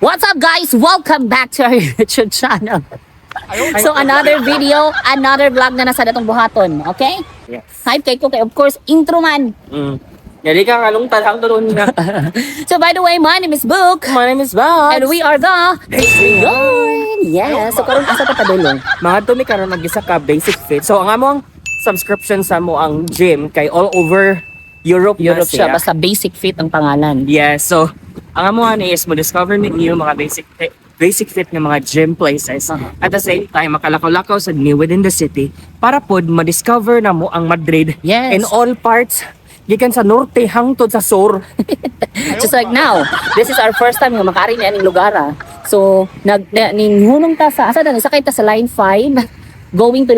What's up guys? Welcome back to our YouTube channel. So another video, another vlog na nasa datong buhaton, okay? Yes. Hype kay ko kay of course intro man. Yari ka kalong talhang doon nga. So by the way, my name is Book. My name is Bob. And we are the Patreon. Yes, so karon asa ta padulong. Mga tumi karon mag-isa ka basic fit. So ang among subscription sa mo ang gym kay all over Europe Europe siya, siya. basta basic fit ang pangalan. Yes, so ang among is mo discover niyo mga basic fit ng mga gym places. At the same time makalakaw-lakaw sa new within the city para pod ma-discover na mo ang Madrid Yes. in all parts gikan sa norte hangtod sa sur. Just like now, this is our first time nga makari ni aning lugar. So, ninghunong ta sa asa na sakay ta sa line 5 going to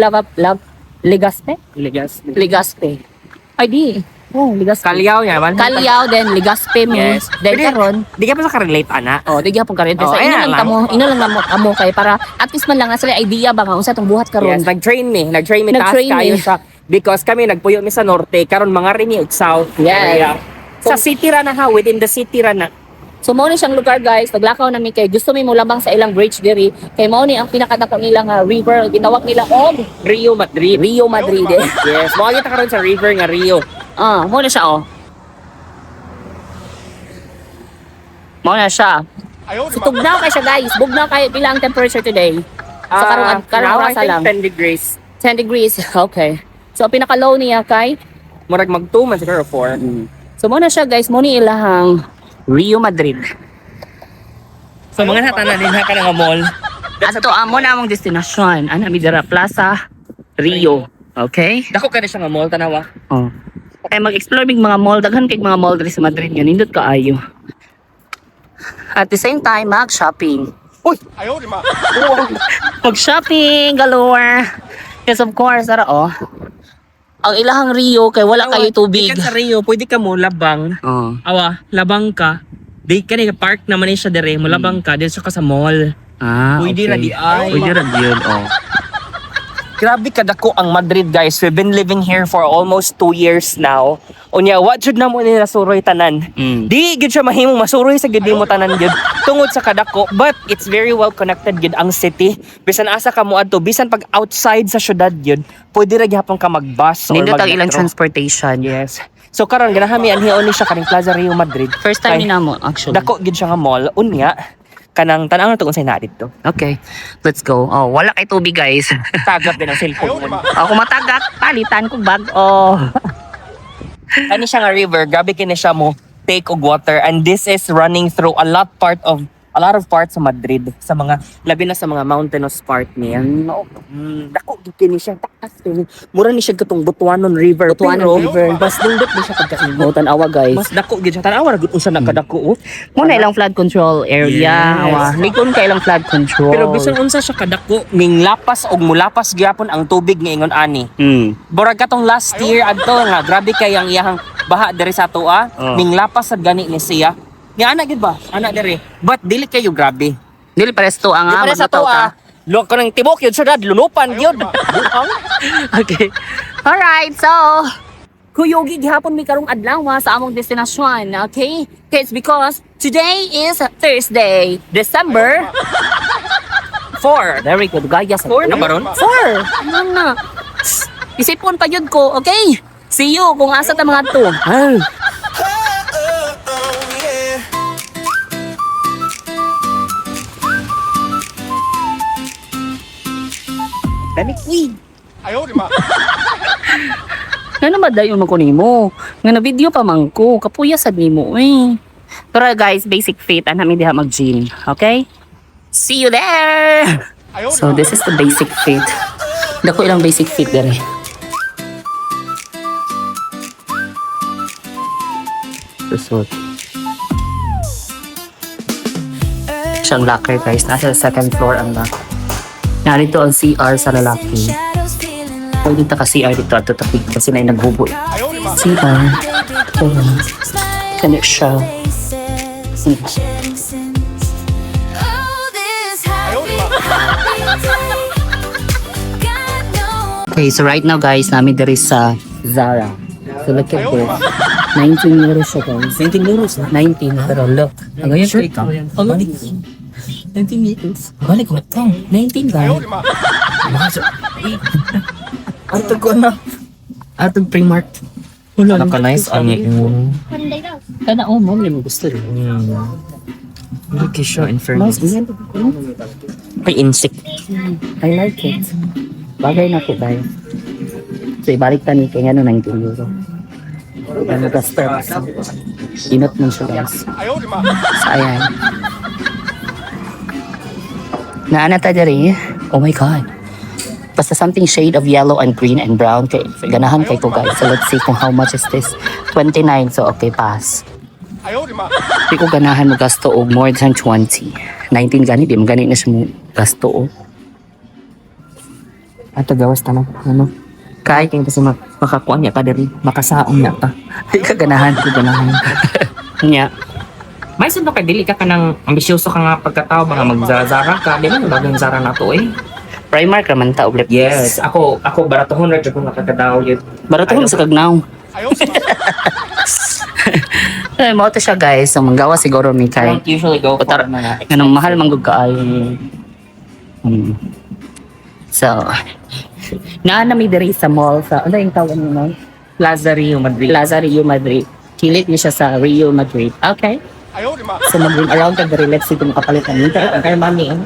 Legazpi? Legazpi. Ay di. Oh, Legazpi. Kalyaw niya man. Kalyaw then Legazpi mo. Yes. Then karon, Di ka pa sa relate ana. oh, di gyapon karon. Oh, So, ayan lang. ino lang kamo kay para at least man lang sa idea ba nga unsa tong buhat karon. Yes, nag-train me taas Nag-train kayo me. sa because kami nagpuyo mi sa norte karon mga rini ug south Yes. area. Sa city ra na ha, within the city ra na. So mao ni siyang lugar guys, naglakaw na mi kay gusto mi mo labang sa ilang bridge diri kay mao ni ang pinakadako nilang river gitawag nila og Rio Madrid. Rio Madrid. Yes, mo kita karon sa river nga Rio. Mao na siya oh. Mao na siya. So tugnaw kay siya guys, bugnaw kay pila ang temperature today. Sa karong now I orasa think lang. 10 degrees. 10 degrees. Okay. So pinaka low niya kay Murag mag 2 man siguro 4. So mao na siya guys, mao ni ilahang Rio Madrid. So mga natanan din ha ka nga mall. Ato amo na among destinasyon, ana Midara Plaza, Rio. Okay? Dako ka na siya nga mall tanawa. Oh. Kaya mag-explore mig mga mall, daghan kay mga mall diri sa Madrid nga nindot kaayo. At the same time, mag-shopping. Uy, Mag-shopping galore. Yes, of course, ara oh. Ang ilahang Rio kay wala kayo tubig. Ikan sa Rio, pwede ka mo labang. Oh. Awa, labang ka. Di ka ni park naman siya dire, mo labang ka dito ka sa mall. okay. Pwede ra di ay. Pwede ra di yun, oh. Grabe kadako ang Madrid guys. We've been living here for almost 2 years now. Unya, what jud na mo nila suroy tanan. Di gid siya mahimong masuroy sa gid mo tanan gid tungod sa kadako, but it's very well connected gid ang city. Bisan asa ka mo adto, bisan pag outside sa syudad gid, pwede ra gyapon ka mag-bus or Nindot ang ilang mag-metro. transportation. Yes. So karon ganahami anhion ni siya kaning Plaza Rio Madrid. First time Kay ni namo actually. dako gid siya nga mall. Unya, kanang tan-aw na to unsay na dito. Okay, let's go. Oh, wala kay tubig guys. Tagap din ang cellphone mo. Ako matagak, palitan kong bag. Oh. Ani siya nga river, grabe kini siya mo take og water, and this is running through a lot of parts sa Madrid, sa mga labi na sa mga mountainous part niya. Dako gid kini siya taas kini. Mura ni siya katong Butuanon River. Butuanon pero River. Mas dindot ni siya pagkaimot. Oh, tanawa guys. Mas dako gid siya. Tanawa ra gud usa nagkadako. Muna ilang flood control area. Yes. Awa, likon ka ilang flood control. Pero bisan unsa siya kadako, ning lapas og mulapas gyapon ang tubig nga ingon ani. Borag katong last year adto nga grabe kay ang iyang baha diri sa atoa, ning lapas sad gani ni siya. Nga ana gid ba? Ana diri. But dili kayo grabe. Dili pares to ang Di pa sa maglutaw atoa. Lo ko nang tibok yun sa lunupan gyud. Buang. Okay. Alright, so kuyogi gihapon mi karong adlaw sa among destinasyon, okay? Okay, it's because today is Thursday, December 4. Very good, gaya sa 4 na ba ron? 4. Ano na? Isipon pa yun ko, okay? See you kung asa ta mga to. Ay. Dani uy. Ano ba dayon man ko nimo? Nga na video pa man ko, kapuya sad nimo eh. Pero guys, basic fit anami diha mag-gym, okay? See you there. So this is the basic fit. Dako ilang basic fit dere. Resort. Siyang locker guys, nasa second floor ang locker. Narito ang CR sa lalaki. Pwede ta ka CR dito at tutapig kasi na naghubo. CR. Kanya siya. Okay, so right now guys, namin there is sa Zara. So look at this. 19 euros siya guys. 19 euros na. 19, pero look. Ang ganyan Sure ka. ka. 19 meters. Balik ko ito. 19 ba? Atog ko na. Atog Primark. Wala naka-nice ani yung... Kana mo mo gusto rin. Location in fairness. May insect. I like it. Bagay na ko tayo. So, ibalik ta ni kaya 19 euro. Ano ka steps? Inot mo siya guys. So, ayan. Naana ta diri. Oh my God. Basta something shade of yellow and green and brown. Kay, ganahan kay ko guys. So, let's see kung how much is this. 29. So, okay, pass. Di ko ganahan mo gasto og more than 20. 19 gani, di mo gani na siya mo gasto og. Ato gawas ta na. Ano? Kahit yung kasi makakuha niya ka diri. Makasaong niya ka. Di ka ganahan. Ito ganahan. Niya. May sino ka dili ka kanang ambisyoso ka nga pagkatao ba nga magzara ka. Di ba bagong zara na to eh. Primark raman ta og lip. Yes, ako baratohon ra jud ko nakakadaw yun. Baratong sa kagnaw. Eh, mo to siya guys. So, manggawa siguro mi I kay. don't usually go for Utar- mga Ganang mahal manggug kaayo. So, naa na mi diri sa mall sa ano yung tawag mo no? Plaza Rio Madrid. Plaza Rio Madrid. Kilit niya siya sa Rio Madrid. Okay. So, mag-ring around ka diri. Let's see kung makapalit na nito. Ang kaya mami ano?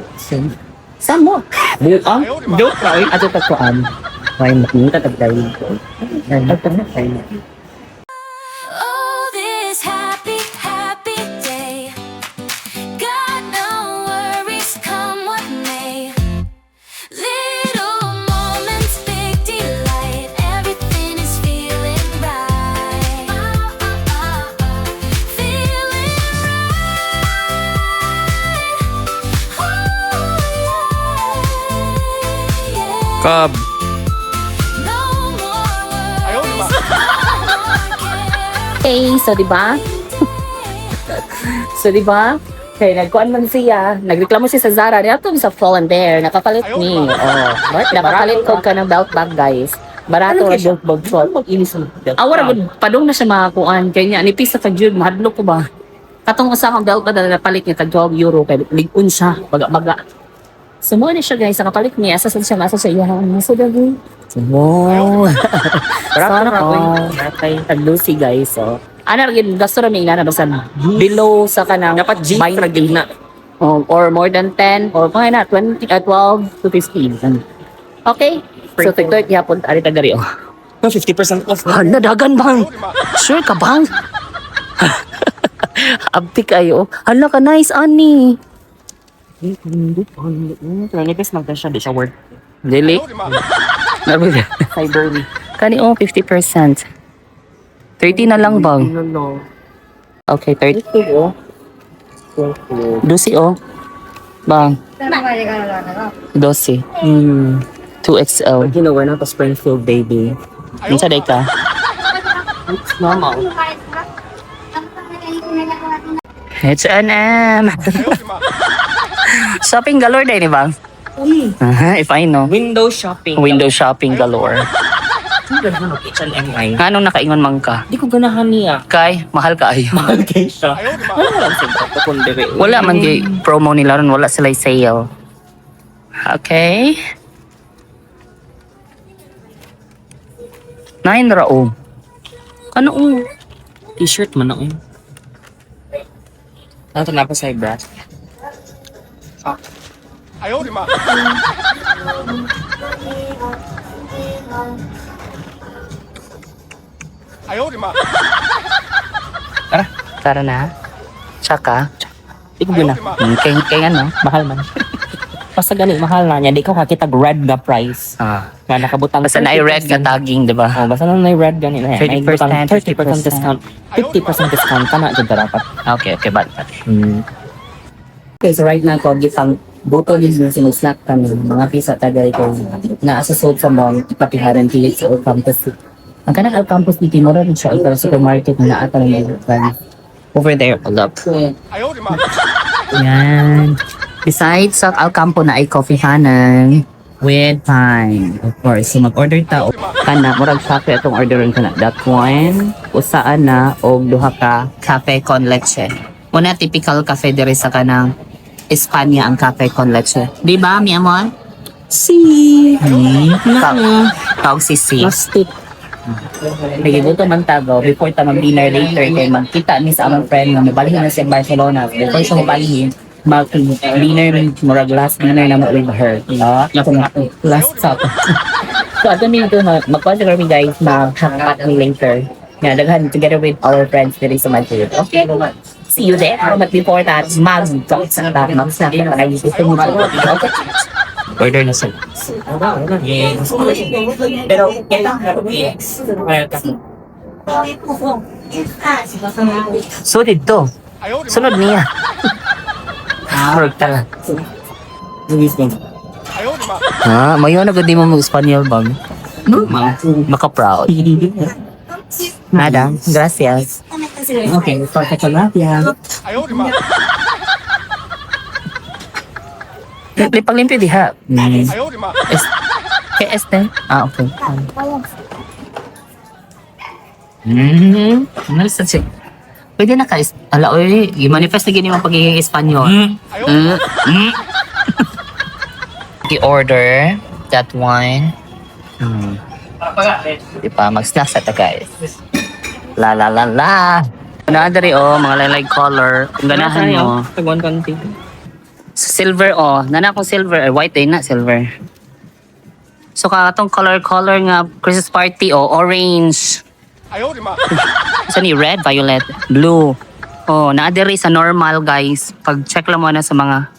Saan mo? Buang? Joke ra oy. Ato tagkuan. Why makita tagdawin ko? Oh, this happy, happy day. Got no worries, come what may. Little moments, big delight. Everything is feeling right. Feeling right. Oh, yeah. Kab. No more worries, no more care. Okay, so di ba? So di ba? Kaya nagkuan man siya, nagreklamo siya sa Zara, niya to sa Fall and Bear, nakapalit ni. Oh, nakapalit ko ka ng belt bag, guys. Barato ra siya. bag so mag-inis mo. Awara gud padung na siya makakuan kay niya nipis sa kagyud mahadlok ko ba. Katong usa kang belt bag na napalit niya tag 12 euro kay ligon siya, baga-baga. Sumo ni siya guys, nakapalit niya asa siya masa sa iya. Nasa dagi. Sumo. Sana ko tag Lucy guys. So, ana gid gasto ra mi inana basta below sa kanang Dapat jeans ra gyud na. or more than 10 or mga na 20 12 to 15. Okay. So tigtoy gyapon ari tagari oh. 50% off. Hala, dagan bang? Sure ka bang? Abti kayo. Hala ka, nice, ani. Nipis magka siya, di siya worth. Dili? Nabi Cyberly. Kani, 50%. 30 na lang bang? No. Okay, 30. oh. Dosi, oh. Bang, dosi. 2XL. Ginawa na to Springfield, baby. Minsa day ka? Normal. H&M. Shopping galore day ni bang? If I know. Window shopping. Window shopping galore. Ganahan ng H&M. Anong nakaingon man ka? Di ko ganahan niya. Kay, mahal ka ayo. Mahal kayo siya. Ano lang siya ito kung dire. Wala man gay promo nila ron, wala sila sale. Okay. 9 rao. Ano T-shirt man ako. Ano ito na pa sa bra? Tara na. Tsaka. Di ko gana. Kaya ano? Mahal man. Basta gani, mahal na niya. Di ko kakita red na price. Nga nakabutang. Basta na red ka tagging, di ba? Oh, basta na red gani na. 30%, 30% discount. 50% discount. Tama dyan dapat. Okay, bad. Okay, so right now, ko gitang buto din yung sinusnak kami. Mga pisa tagay ko na asasod sa mall, ipapiharan kilit sa Old Campus. Ang kanang Old Campus ni Timora rin siya, ito supermarket na naata ng mga Over there. hold up. Yan. Besides sa Alcampo na ay coffeehanan with time. Of course, so mag-order ta o kana murag cafe atong orderon kana. That one, usaan na og duha ka cafe con leche. Una typical cafe diri sa kanang Espanya ang cafe con leche. Di ba, mi amor? Si. Tawag si Si. Plastic. Nagibuto man tago before ta mag-dinner later kay magkita ni sa among friend nga mabalihin na siya sa Barcelona. Before siya mabalihin, mag-dinner, murag last dinner na mo with her. No? Last stop. So, ato nito, mag-contact kami guys, mag-hangpat me later. Nga, daghan together with our friends dito sa Madrid. Okay? See you there. But before that, mag-talk sa ta. Mag-snack na kayo. Gusto mo ba? Okay? Order na sir. Pero, so dito. Sunod niya. Work tala. Mayo na gudi mo mag-Espanyol ba? Maka-proud. Nada, gracias. Okay, start ka tilapia. Limpang-limpyo diha. Kay Este? Ah, okay. Nalisa siya. Pwede na ka, ala, oy, i-manifest na gini mo pagiging Espanyol. I-order that one. Di pa, mag-snack sa ta, guys. La la la la. Naadari, oh, mga light color. Ang ganahan mo. Tagwan konti. Silver, oh. Nana akong silver. White din na, silver. So, kakatong color nga Christmas party, oh. Orange. Saan ni? Red, violet, blue. Oh, naadiri sa normal, guys. Pag-check lang mo na sa mga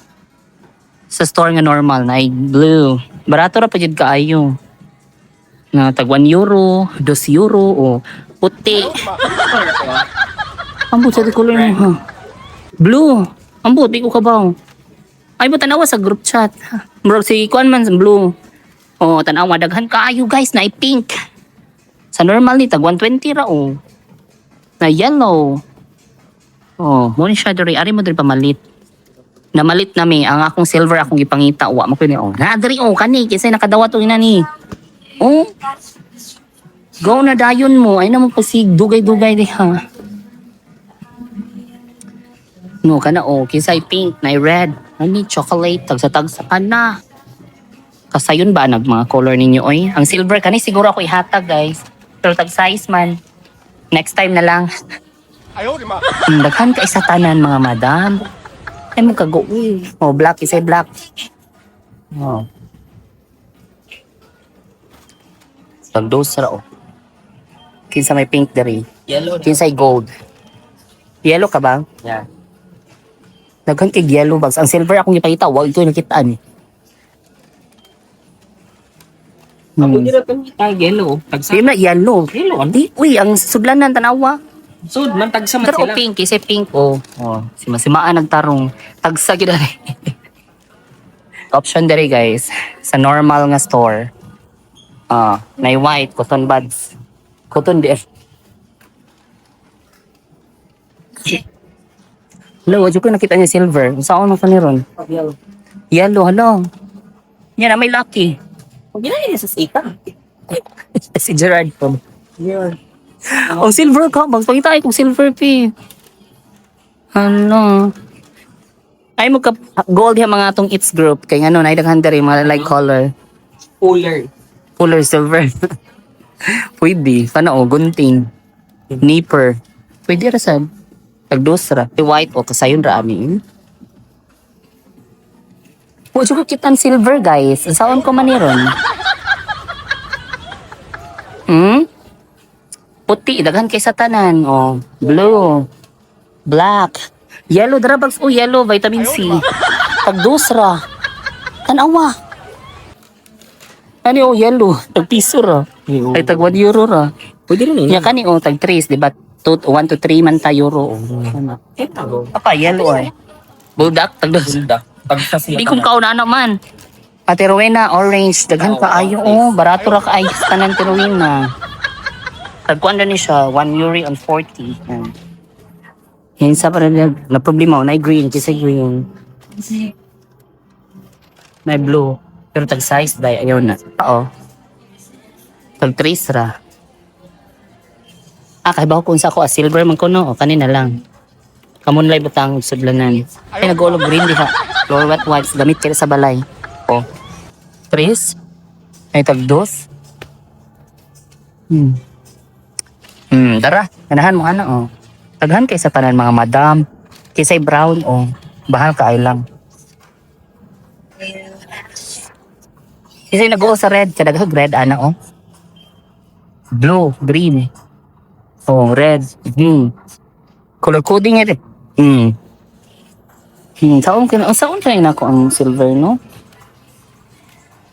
sa store nga normal na blue. Barato ra pa jud kaayo. Na tag 1 euro, 2 euro, oh. Puti. Ambot sa color mo, ha? Blue. Ambot, di ko kabaw. Ay mo tanawa sa group chat. Bro, si Kwan man sa blue. Oh, tanawa daghan kaayo guys na pink. Sa normal ni tag 120 ra oh. Na yellow. Oh, mo ni siya diri ari mo diri pamalit. Namalit nami ang akong silver akong gipangita wa mo kini oh. Na diri oh kani kisay nakadawat og ina ni. Oh. Go na dayon mo ay na mo pasig dugay-dugay diha. No kana oh kisay pink na red. Ani chocolate tagsa ka na. Kasayon ba nag mga color ninyo oy? Ang silver kani siguro ako ihatag guys. Pero tag size man. Next time na lang. Daghan ka isa tanan mga madam. Ay mo kago. Oh black isay black. Oh. Tagdos ra oh. Kinsa may pink diri. Yellow. Kinsay gold. Yellow ka ba? Yeah. Daghan kay yellow bags. Ang silver akong ipakita, wag ito nakitaan. Ako dira tong yellow. Di na yellow. Yellow. Di, uy, ang sudlanan tanawa. Sud man tagsa man Pero sila. pink, kasi pink. Oh, simaan nagtarong. Tagsa gid ari. Option dere guys. Sa normal nga store. Na white, cotton buds. Cotton der. Hello, wajud ko nakita niya silver. Saan mo pa ni ron? Yellow, hello. Yan na may lucky. Huwag ginaya sa sita. Si Gerard po. Yeah. Oh, silver ka. Magpakita ay kung silver pi. Ano? Ay mo ka gold yung mga atong its group. Kaya ano, naidaghan dere mga like color. Cooler. Color silver. Pwede. Paano o? Gunting. Nipper. Pwede ra sad. Tagdosra. White o kasayon ra amin. O, ko kitang silver guys. Saan ko maniron? Puti. Daghan kay sa tanan. O. Blue. Black. Yellow. Drabags. O, yellow. Vitamin C. Tagdosra. Tanawa. Ano o, yellow. Tagpiso ra. Ay, tag 1 euro ra. Pwede rin Ya kani o tag 3, di ba? 1 to 3 man ta euro. Apa yellow ay. Buldak tagdos. Tagsa sila. Di kung kauna naman. Ate Rowena orange daghan ka ayo oh, barato ra ka ay tanan ti Rowena. Tagkuan na ni siya 1 euro and 40. Yan sa para na problema na green kasi green. Na blue. Pero tag size dai ayaw na. Oo. Tag 3 ra. Kay bago kung sa ako, silver man ko no, o kanina lang. Kamon lay butang sudlanan. Ay nag-olog green di ha. Your wet wipes, gamit kayo sa balay. O. Tris. Ay, tagdos. Dara. Ganahan mo, ano, o. Taghan kayo sa tanan, mga madam. Kisay brown, o. Bahal ka ay lang. Kisay nag-oo sa red. Kadaghag red, ana, o. Blue, green. Oh, red. Color coding ito. Saan kayo na ako ang silver, no?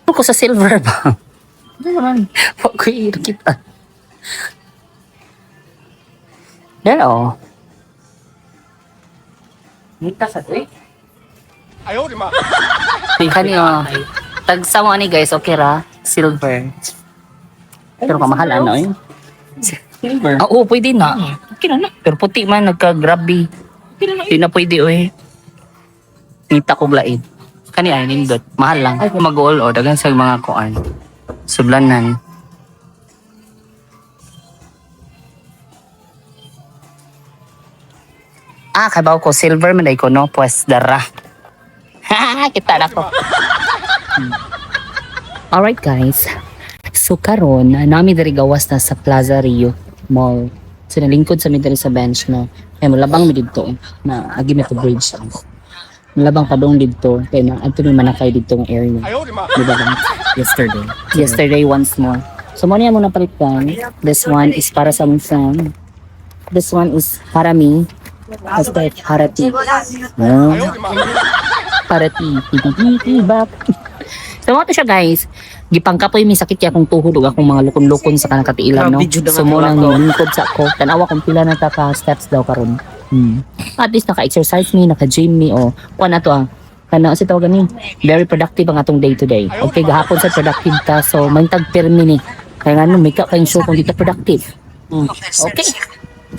Ano ko sa silver ba? Ano naman? Huwag ko kita. Yan, oh. Nita sa ito, eh. Kanina, tagsa mo ani guys, okay ra? Silver. Pero kamahal, ano, eh? Silver. Oo, pwede na. Okay na. Pero puti man, nagka-grabe. Hindi na pwede, oy. Nita ko glaid. Kani ay nindot. Mahal lang. Mag-all o. Dagan sa mga kuan. Sublanan. Kabaw ko. Silver man ko, no? Pues dara. Kita na ko. Alright, guys. So karon nami diri gawas na sa Plaza Rio Mall. So nalingkod sa mi diri sa bench no. Ay malabang mi didto na agi mi to bridge. Malabang padong didto kay na adto mi manakay didto ng area. Di ba bang? Yesterday once more. So mo niya mo napalitan. This one is para sa Samsung. This one is para me. Hashtag Harati. Harati. Back. So mo to siya guys. Gipangkapoy mi sakit kaya akong tuhod ug akong mga lukon-lukon sa kanang katiilan no. So mo nang nilingkod sa ako. Tanawa kung pila na ta ka steps daw karon. At least naka-exercise mi, naka-gym mi o kuan ato kana si tawag ni. Very productive ang atong day to day. Okay gahapon sa productive ta so mantag permi ni. Kaya nga no make up kayong show kung dito productive. Okay.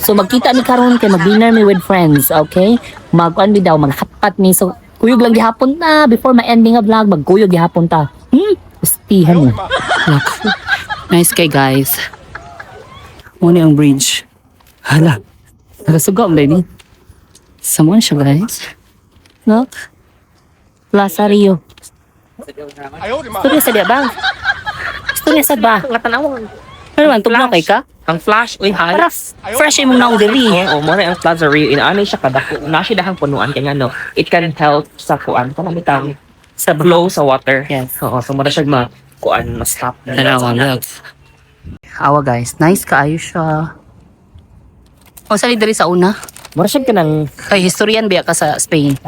So magkita ni karon kay mag-dinner mi with friends, okay? Mag-kuan mi daw maghatpat mi so kuyog lang gihapon ta before ma-ending ang vlog magkuyog gihapon ta. Gustihan mo. Nice kay guys. Muna ang bridge. Hala. Nagasuga ang ni. Samuan siya guys. Look. Plaza Rio. Storya sa diya ba? Storya sa ba? Katanawang. Ano man, tugnaw kay ka? Ang flash, uy, Para halas. fresh yung naong diri. Oo, mo na ang Plaza Rio. Inaanay siya kadako. Nasi dahang punuan kaya no. It can help sa kuan. Kung namitang sa flow sa water. Yes. Oo, so muna siya kuan ma-stop. Awa guys, nice kaayo siya. O sali diri sa una? Mura siya ka ng Kay historian biya ka sa Spain.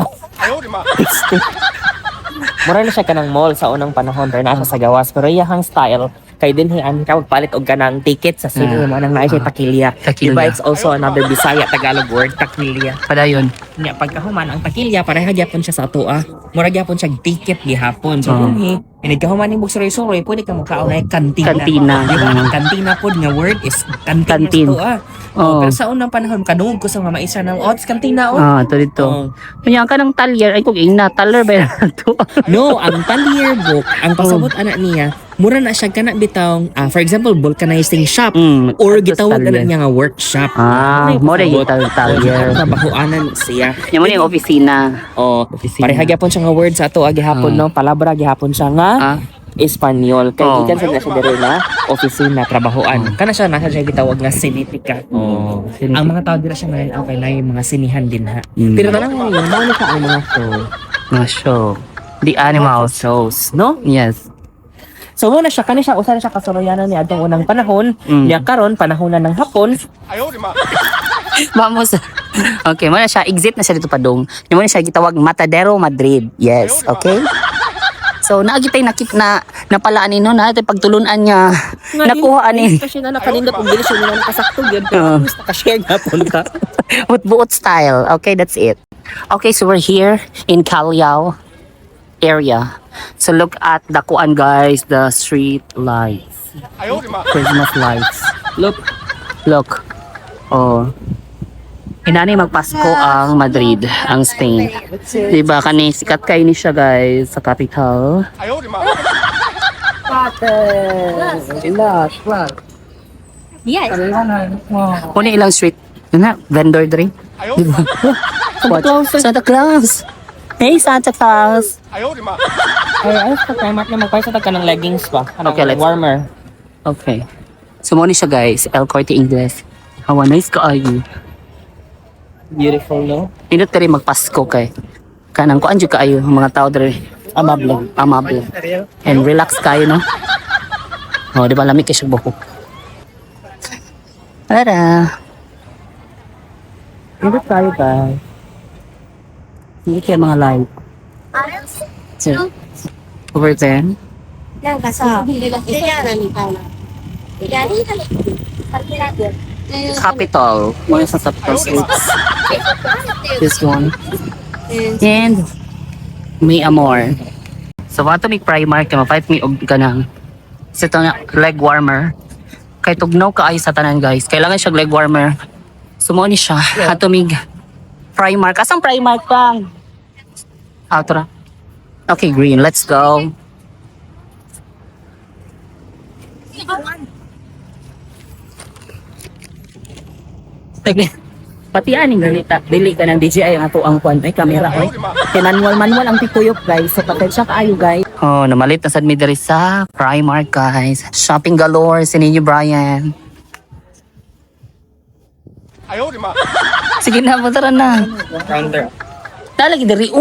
mura na siya ka ng mall sa unang panahon pero nasa sa gawas. Pero iyahang style kay din hian ka magpalit og kanang ticket sa sino mo nang naay siya takilya. Takilya. Diba it's also another Bisaya Tagalog word takilya. Padayon. Nya pagkahuman ang takilya pareha gyapon siya sa atoa. Mura gyapon siya ticket gihapon. So dinhi inigkahuman ni suroy-suroy pwede ka makaon na kantina. Kantina. Diba? Ang kantina pod nga word is kantina Kantin. sa atoa. Oo. Pero sa unang panahon kadungog ko sa mga maisa ng odds kantina Ito dito. Oo. Kanya ka ng talyer. Ay, kung ina, taller ba yan ito? No, ang talyer book, ang pasabot anak niya, mura na siya kana bitawng, for example, vulcanizing shop or gitawag na niya nga workshop. Mo na yung talyer. Trabahoanan siya. Yan mo na yung opisina. Oh, pareha gyapon siya nga word sa ato gihapon no, palabra gihapon siya nga Espanyol. Kay gikan sa siya diri na opisina trabahoan. Kana siya nasa siya gitawag nga sinetica. Ang mga tao dira siya ngayon okay na yung mga sinihan din ha. Pero tanang ngayon, ano sa ang mga show? Mga show. The animal shows. No? Yes. So muna siya kani siya usa na siya kasoroyanan ni adtong unang panahon. Niya karon panahon na ng hapon. Vamos. Okay, mo na siya. Exit na siya dito padong. Mo na siya gitawag Matadero Madrid. Yes, okay? So naagitay nakit na napalaan ni no na tay pagtulunan niya. Nakuha ani. Kasi na nakanindot og dili siya na nakasakto gyud pero naka-share gapon ka. Buot style. Okay, that's it. Okay, so we're here in Callao area. So look at the kuan guys, the street lights. Christmas lights. Look. Oh. Inani magpasko ang Madrid, ang Spain. Diba kani sikat kay ni siya guys sa capital. Kung ilang street, na vendor drink. Diba? What? Santa Claus. Hey, Santa Claus! Ay, ayos ka tayo. Mat na magpaisa ka ng leggings pa. Okay, let's- Warmer. Okay. So, mo ni siya guys. El Corte Ingles. How nice ka ayo. Beautiful, no? Indot ka rin magpasko kay. Kanang ko anjo ka ayo. Mga tao dere. Amable. Amable. And relax kayo, no? Oh, di ba lamig kayo siya buhok. Tara. Indot tayo guys. Hindi kayo mga live. So, over there. なんかさ、レギュラーみたいな。やりたい。関係ないよ。 Capital. One sa Capital States. This one. And may amor. So, wato may Primark ka, mapait may og ka ng sa ito nga, leg warmer. Kay tugnaw ka ay sa tanan guys. Kailangan siya leg warmer. Sumo ni siya. Ato may Primark. Asang Primark pang? Outro. Okay, green. Let's go. Pati aning ganita, dili ka ng DJI ang ato ang kwan ay camera oy. Kay manual ang tikuyok guys. So patensya kaayo guys. Oh, namalit na sad mi diri sa Primark guys. Shopping galore si ninyo Brian. Sige na, tara na. Counter. Talagi diri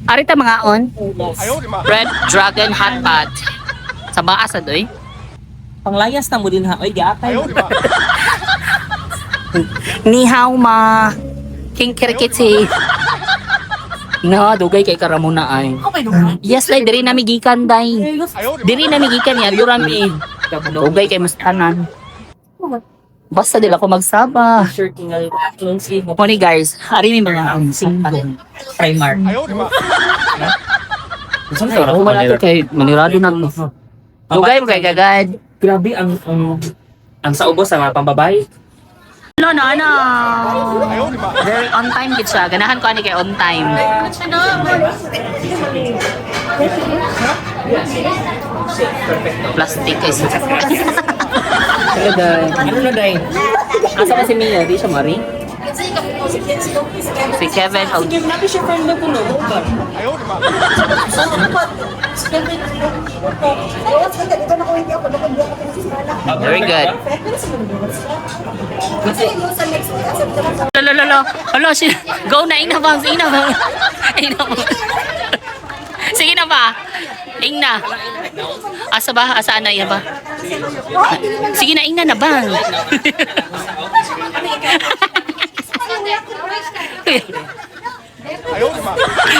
Arita mga on. Red Dragon Hot Pot. Sa baasa doy. Panglayas na mo din ha. Oy, giatay. Ni hao ma. King Kirkiti. No, dugay kay karamuna ay. Yes, lay diri na migikan day. Diri na migikan ya durami. Dugay kay mustanan. Basta dila ko magsaba. Poni guys, hari mi mga Primark. Oh, malaki kay manirado na to. Dugay mo kay kagad. Grabe ang sa ubos sa mga pambabae. No. Very on time gid siya. Ganahan ko ani kay on time. Plastic kay siya. Ano na day? Asa ba si Mia? Di siya mari? Si Kevin. Oh. Nabi siya friend na po no. Very good. Lalo. Hala, go na, ina ba? Ina ba? Sige na ba? Ingna. Asa ba? Asa na iya ba? Sige na, ingna na ba?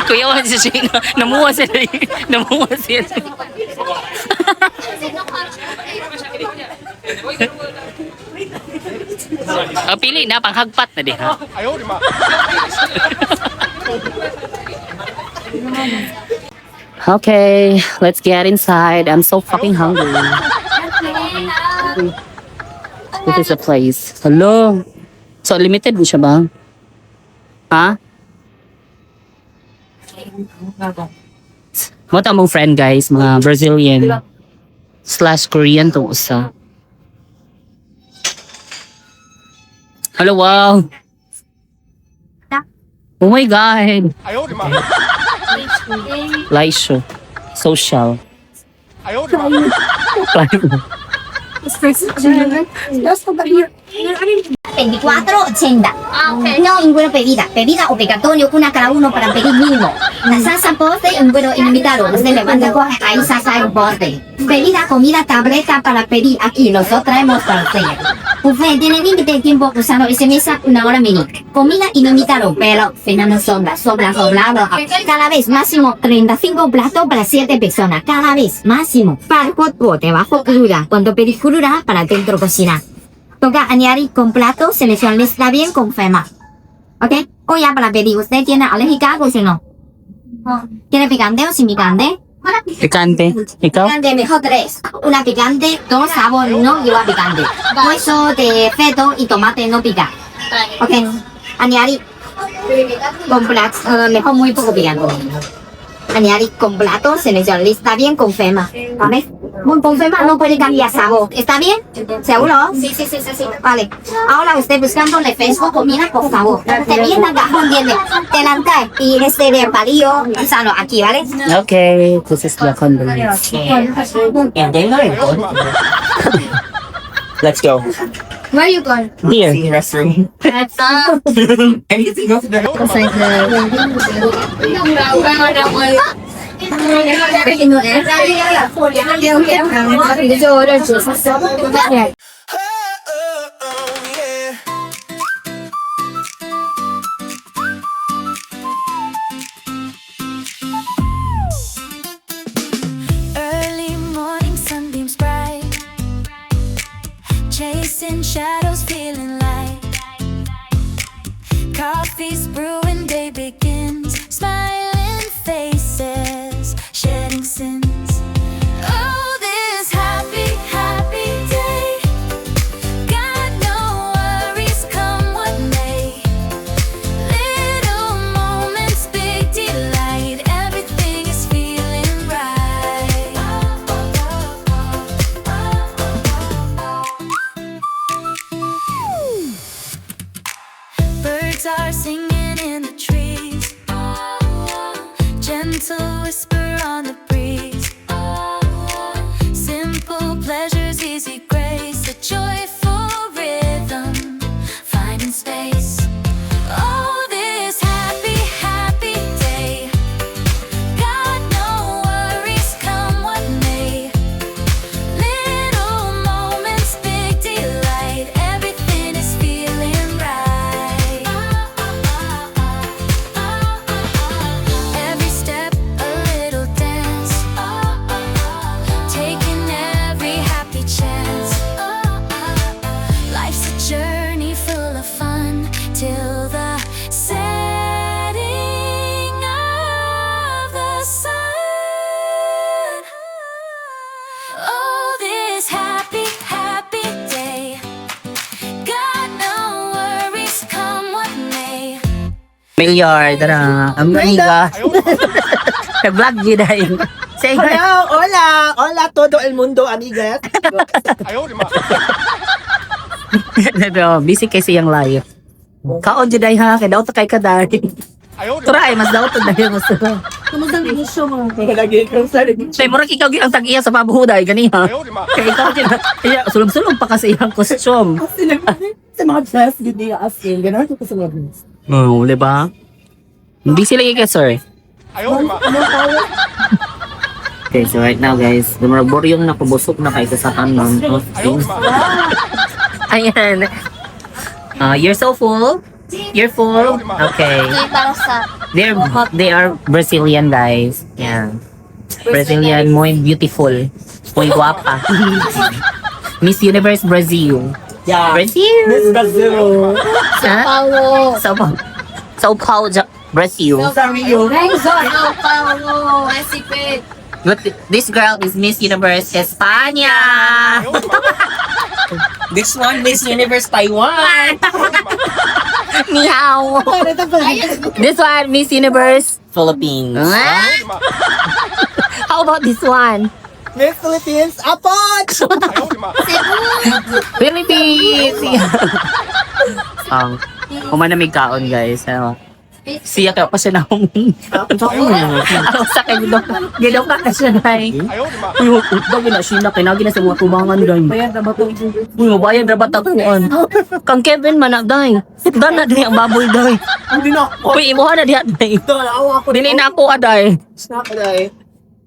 Kuya, wala siya siya. Namuha siya. Namuha siya. Pili na, panghagpat na di ha. Okay, let's get inside. I'm so fucking hungry. This is a place. Hello? So, limited mo siya ba? Ha? Mo ta mong friend guys, mga Brazilian / Korean to usa. Hello, wow. Oh my God. Live show. Social. Live. 24.80. No ninguna bebida. Bebida obligatorio una cada uno para pedir mínimo. La salsa postre, un vuelo ilimitado. Usted levanta coge ahí salsa el borde. Bebida, comida, tableta para pedir aquí. Nosotros traemos para usted. Buffet tiene límite de tiempo usando ese mesa 1 hora mínimo. Comida ilimitado, pero cenando sobrado. Cada vez máximo 35 platos para 7 personas. Cada vez máximo. Para hot pot debajo cruda. Cuando pedís cruda, para dentro cocina. Toca añadir con plato, selección está bien con fema. ¿Ok? O ya para pedir, ¿usted tiene alérgica o si no? ¿Quiere picante o sin picante? Picante. Ikaw? Picante mejor 3. Una picante, 2 sabor no lleva picante. Hueso de feto y tomate no pica. ¿Ok? Añadir con plato, mejor muy poco picante. añadir con plato, se necesita. Está bien, confirma. ¿Vale? Confirma, no puede cambiar sabor. ¿Está bien? ¿Seguro? Sí, sí, sí, sí, sí. Vale. Ahora usted buscando en Facebook comida, por favor. Te viene al cajón delante y este de palillo, sano aquí, ¿vale? Okay, this is the condolence. And then let's go. Where are you going? Here. Restroom. Early morning sunbeams bright, chasing shadows, feeling light. Coffee's brewing, day begins. Smiling faces, shedding sins. Oh, this happy, happy day. Got no worries, come what may. Little moments, big delight. Everything is feeling right. Birds are singing in the trees. Gentle whisper on the breeze. Simple pleasures, easy grace. A joyful rhythm, finding space. Oh, this happy, happy day. Got no worries, come what may. Little moments, big delight. Everything is feeling right. Every step, a little dance. Taking every happy chance. Life's a journey full of fun till the setting of the sun. Oh, this happy, happy day. Got no worries, come what may. Milyar, tara. Ang amiga. Nag-vlog yun dahil. Say hi. Hello, hola, hola todo el mundo, amigas. Busy kasi yung live. Kaon dyan dahil ha. Kaya daw to kay kaday. Turay, mas daw to dahil mas to. Lagi kang sarili. Say, murag ikaw ang tag-iya sa pabuhuday. Gani ha. Kaya ikaw dyan. Kaya sulong-sulong pa kasi yung costume. Sa mga dress, hindi asin. Ganun ko sa mga dress. Oo, di ba? Busy lagi ka, sir. Okay, so right now guys, dumarbor yung nakabusok na kayo sa kanon. Ayan. You're so full? You're full? Okay. They are Brazilian guys. Yeah. Brazilian, muy beautiful. Muy guapa. Miss Universe Brazil. Yeah. Brazil. Miss Brazil. Sao Paulo. Sao Paulo, Brazil. Sorry you. But this girl is Miss Universe España. This one, Miss Universe Taiwan. Meow. This one, Miss Universe. Philippines. Ah? How about this one? Miss Philippines, apot! Philippines. Kumanamig kaon guys. Siya ka pa siya na humingi. Ako sa kay Gidaw ka ka siya na Uy, bagay na siya na. Kinagi na sa mga tubangan dahil. Uy, mabayan rabat ako on. Kang Kevin manak dahil. Dan na dahil ang baboy dahil. Hindi na ako. Uy, imuha na diha dahil. Ito, naawa ako. Dili na ako dahil. Snap dahil.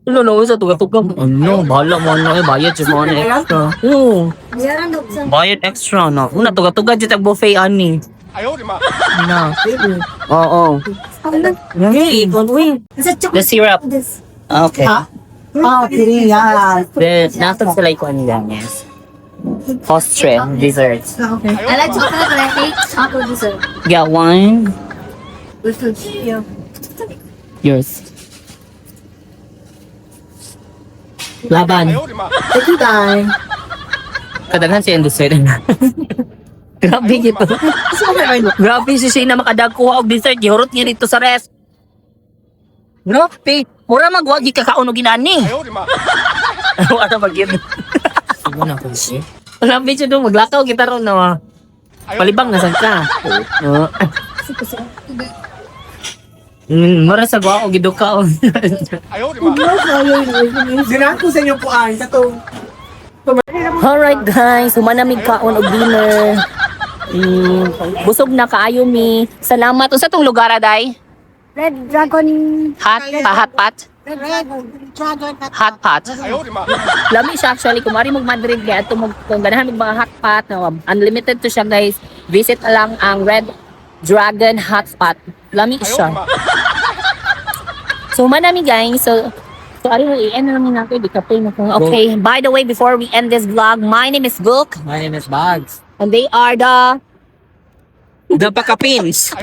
Ano, sa tuga-tuga. Ano, bahala mo na. Bayad siya mo na extra. Oo. Bayad extra na. Una, tuga-tuga dyan ang buffet ani. Na. Oo. Hey, the syrup. Okay. Ah, kiri yan. Nasaan sila ikuan nila, yes. Postre, desserts. I like chocolate, but I hate chocolate dessert. Get one. Yours. Laban. Thank you, Dai. Kadaghan siya yung dessert. Grabe gito. Grabe si Shane na makadagkuha og dessert. Gihurot niya dito sa rest. No, te, mura magwagi ka kauno ginani. Ano ba gid? Sige na ko siya. Wala bitch do maglakaw kita ron no. Palibang na sad ka. Oo. Mura sa gwa og giduka. Ginako sa inyo po ay sa to. Alright guys, humanamig kaon og dinner. Busog na kaayo mi. Salamat. Unsa tong lugar aday? Red Dragon. Hot pot. Hot pot. Lami siya actually. Kung mari mong Madrid kaya kung ganahan mong mga hot pot, no, unlimited to siya guys. Visit lang ang Red Dragon Hot Pot. Lami siya. So manami guys. So ari mo i-end na lang natin. Di ka pay na kung okay. By the way, before we end this vlog, my name is Book. My name is Bugs. And they are the Pakapins.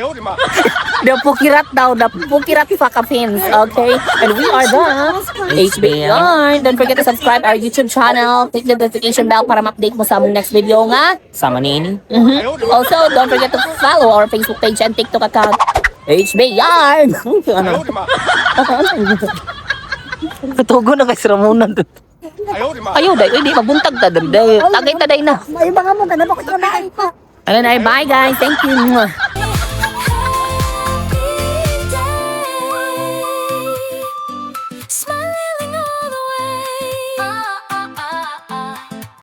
Pukirat daw, the Pukirat Fakapins, okay? And we are the HBR. Don't forget to subscribe our YouTube channel. Click the notification bell para ma-update mo sa among next video nga. Sama ni ini. Also, don't forget to follow our Facebook page and TikTok account. HBR! Ano? Katugo na kay Ramonan. Ayaw, day. Uy, di, mabuntag ta. Tagay ta, day na. May mga mo ganun ako na pa. Ayun, bye guys. Thank you.